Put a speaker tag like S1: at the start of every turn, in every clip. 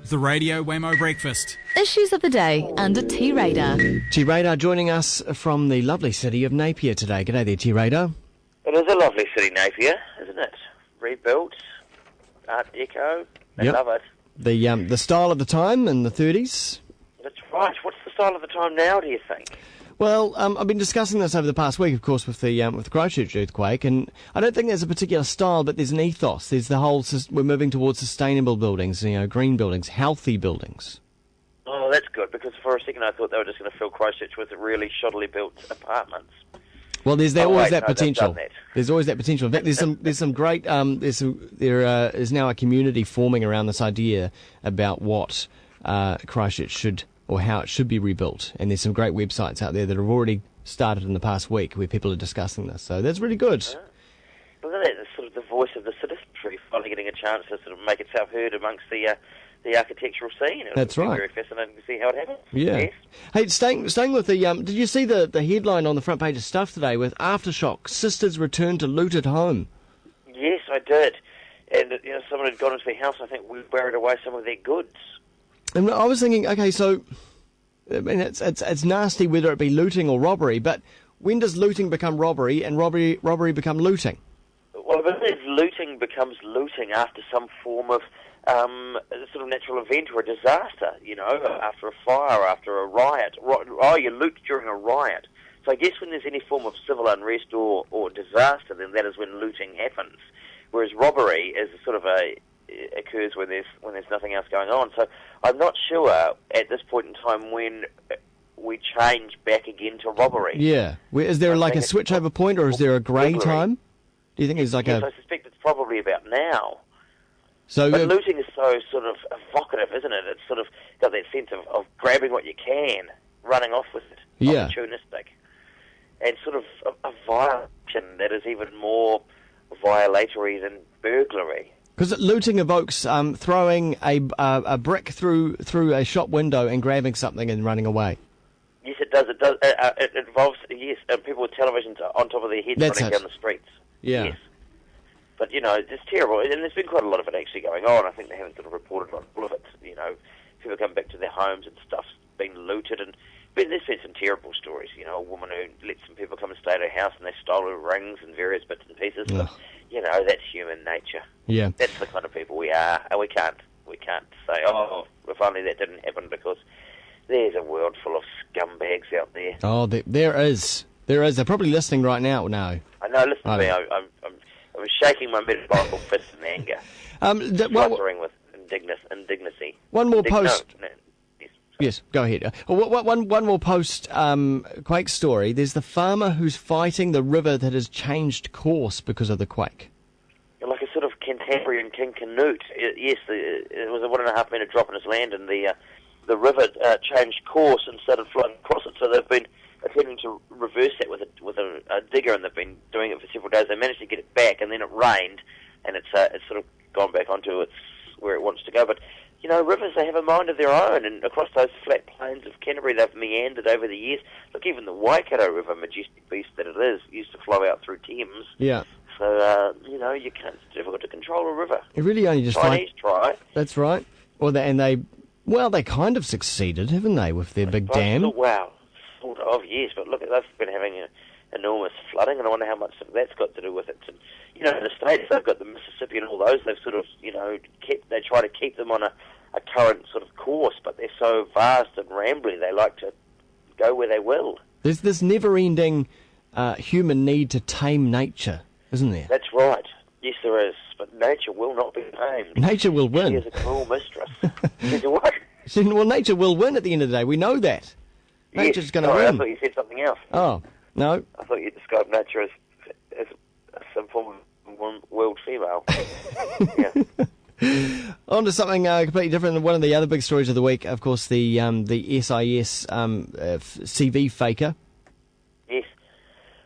S1: The Radio Wammo Breakfast.
S2: Issues of the day under T-Radar.
S3: T-Radar joining us from the lovely city of Napier today. G'day there, T-Radar.
S4: It is a lovely city, Napier, isn't it? Rebuilt, Art Deco, they love it.
S3: The style of the time in the 30s.
S4: That's right. What's the style of the time now, do you think?
S3: Well, I've been discussing this over the past week, of course, with the Christchurch earthquake, and I don't think there's a particular style, but there's an ethos. There's the whole, we're moving towards sustainable buildings, green buildings, healthy buildings.
S4: Oh, that's good, because for a second I thought they were just going to fill Christchurch with really shoddily built apartments.
S3: Well, there's always that potential.
S4: That.
S3: There's always that potential. In fact, there's some great there is now a community forming around this idea about what Christchurch should or how it should be rebuilt, and there's some great websites out there that have already started in the past week where people are discussing this. So that's really good.
S4: Isn't it sort of the voice of the citizenry finally getting a chance to sort of make itself heard amongst the architectural scene?
S3: That's right.
S4: Very fascinating to see how it happens.
S3: Yeah.
S4: Yes.
S3: Hey, staying with the did you see the headline on the front page of Stuff today with Aftershock, sisters return to looted home?
S4: Yes, I did. And someone had gone into their house. I think we buried away some of their goods.
S3: And I was thinking, okay, so I mean, it's nasty whether it be looting or robbery, but when does looting become robbery and robbery become looting?
S4: Well, I believe looting becomes looting after some form of sort of natural event or a disaster, after a fire, after a riot. Oh, you loot during a riot. So I guess when there's any form of civil unrest or disaster, then that is when looting happens. Whereas robbery is sort of occurs when there's nothing else going on. So I'm not sure at this point in time when we change back again to robbery.
S3: Yeah. Is there like a switchover point, or is there a grey time? Do you think it's like
S4: I suspect it's probably about now.
S3: So,
S4: but looting is so sort of evocative, isn't it? It's sort of got that sense of grabbing what you can, running off with it, opportunistic, and sort of a violation that is even more violatory than burglary.
S3: Because looting evokes throwing a brick through a shop window and grabbing something and running away.
S4: Yes, it does. It involves people with televisions on top of their heads running down the streets.
S3: Yeah.
S4: Yes. But, it's terrible. And there's been quite a lot of it actually going on. I think they haven't sort of reported on all of it. People come back to their homes and stuff's been looted. And there's been some terrible stories. A woman who let some people come and stay at her house and they stole her rings and various bits and pieces. But, that's human nature.
S3: Yeah.
S4: That's the kind of people we are. And we can't say, oh, if only that didn't happen, because there's a world full of scumbags out there.
S3: Oh, there is. There is. They're probably listening right now. No.
S4: I know. Listen to me. I'm shaking my metaphorical fist in anger. Fluttering with indignity.
S3: One more post.
S4: No,
S3: yes, go ahead. One more post quake story. There's the farmer who's fighting the river that has changed course because of the quake.
S4: Like a sort of Cantabrian King Canute. Yes, it was a 1.5 metre drop in his land, and the river changed course and started flowing across it. So they've been attempting to reverse that with a digger, and they've been doing it for several days. They managed to get it back, and then it rained, and it's sort of gone back onto where it wants to go. But rivers, they have a mind of their own, and across those flat plains of Canterbury, they've meandered over the years. Look, even the Waikato River, majestic beast that it is, used to flow out through Thames.
S3: Yeah.
S4: So you can't. It's difficult to control a river.
S3: It really only just
S4: Chinese try.
S3: That's right. They kind of succeeded, haven't they, with their big dam?
S4: Wow. Sort of, yes, but look, they've been having enormous flooding, and I wonder how much that's got to do with it. And, in the States, they've got the Mississippi and all those. They've sort of, they try to keep them on a current sort of course, but they're so vast and rambly, they like to go where they will. There's
S3: this never-ending human need to tame nature, isn't there?
S4: That's right. Yes, there is, but nature will not be tamed.
S3: Nature will win.
S4: She is a cruel mistress. She's a what?
S3: Well, nature will win at the end of the day. We know that. Nature's going to win.
S4: I thought you said something else.
S3: Oh, no.
S4: I thought you described nature as some form of world female. Yeah.
S3: On to something completely different. One of the other big stories of the week, of course, the SIS CV faker.
S4: Yes.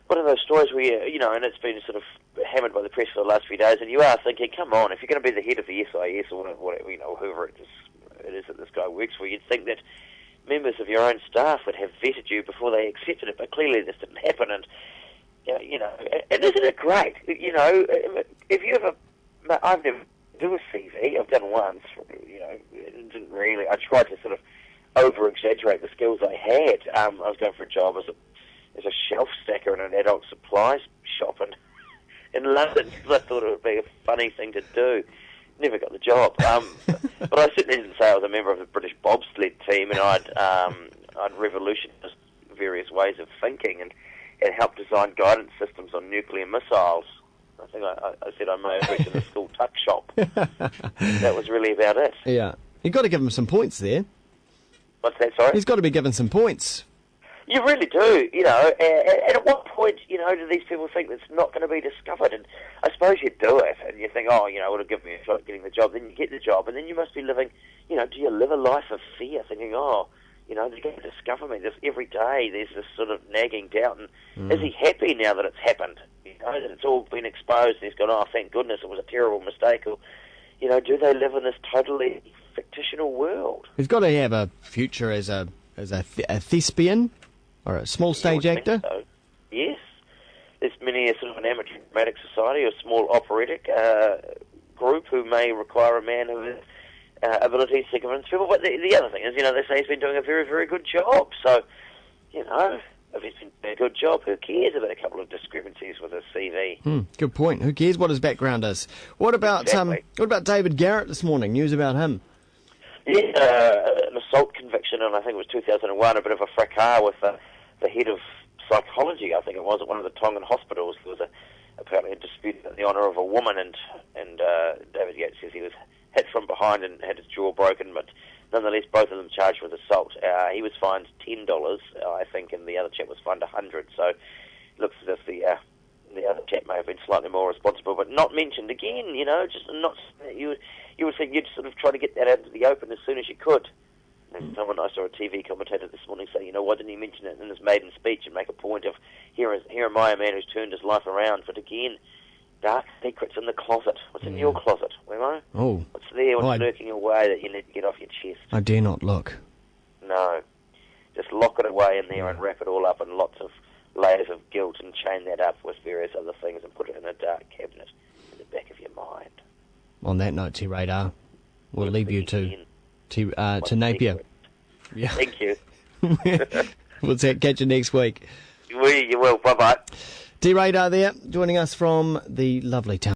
S4: One of those stories where, and it's been sort of hammered by the press for the last few days, and you are thinking, come on, if you're going to be the head of the SIS or whatever, whoever it is that this guy works for, you'd think that members of your own staff would have vetted you before they accepted it, but clearly this didn't happen. And and isn't it great? If you ever, I've never do a CV. I've done once. It didn't really. I tried to sort of over-exaggerate the skills I had. I was going for a job as a shelf stacker in an adult supplies shop in London because I thought it would be a funny thing to do. Never got the job. But I certainly didn't say I was a member of the British bobsled team, and I'd revolutionised various ways of thinking and helped design guidance systems on nuclear missiles. I think I said I may have worked in a school tuck shop. That was really about it.
S3: Yeah. You've got to give him some points there.
S4: What's that, sorry?
S3: He's got to be given some points.
S4: You really do, and at what point, do these people think it's not going to be discovered? And I suppose you do it, and you think, it would have given me a shot at getting the job. Then you get the job, and then you must be living, do you live a life of fear, thinking, they're going to discover me. Every day there's this sort of nagging doubt, and is he happy now that it's happened? That it's all been exposed, and he's gone, thank goodness, it was a terrible mistake. Or, do they live in this totally fictional world?
S3: He's got to have a future as a thespian or a small stage actor.
S4: So. Yes. There's many a sort of an amateur dramatic society or small operatic group who may require a man who has abilities to convince people. But the other thing is, they say he's been doing a very, very good job. So, if he's been doing a good job, who cares about a couple of discrepancies with his CV?
S3: Good point. Who cares what his background is? What about David Garrett this morning? News about him?
S4: Yeah, an assault conviction, and I think it was 2001, a bit of a fracas with the head of psychology, I think it was, at one of the Tongan hospitals. There was apparently a dispute about the honour of a woman, and David Yates says he was hit from behind and had his jaw broken, but nonetheless both of them charged with assault. He was fined $10, I think, and the other chap was fined $100, so it looks as if the other chap may have been slightly more responsible, but not mentioned again, just not... You would think you'd sort of try to get that out into the open as soon as you could. And I saw a TV commentator this morning say, why didn't he mention it in his maiden speech and make a point of, here am I, a man who's turned his life around. But again, dark secrets in the closet. What's in your closet, Wammo?
S3: Oh.
S4: What's there? What's lurking away that you need to get off your chest?
S3: I dare not look.
S4: No. Just lock it away in there and wrap it all up in lots of layers of guilt and chain that up with various other things and put it in a dark cabinet in the back of your mind.
S3: On that note, T-Radar, we'll leave you to Napier. Yeah.
S4: Thank you.
S3: We'll catch you next week.
S4: You will. Bye-bye.
S3: T-Radar there, joining us from the lovely town.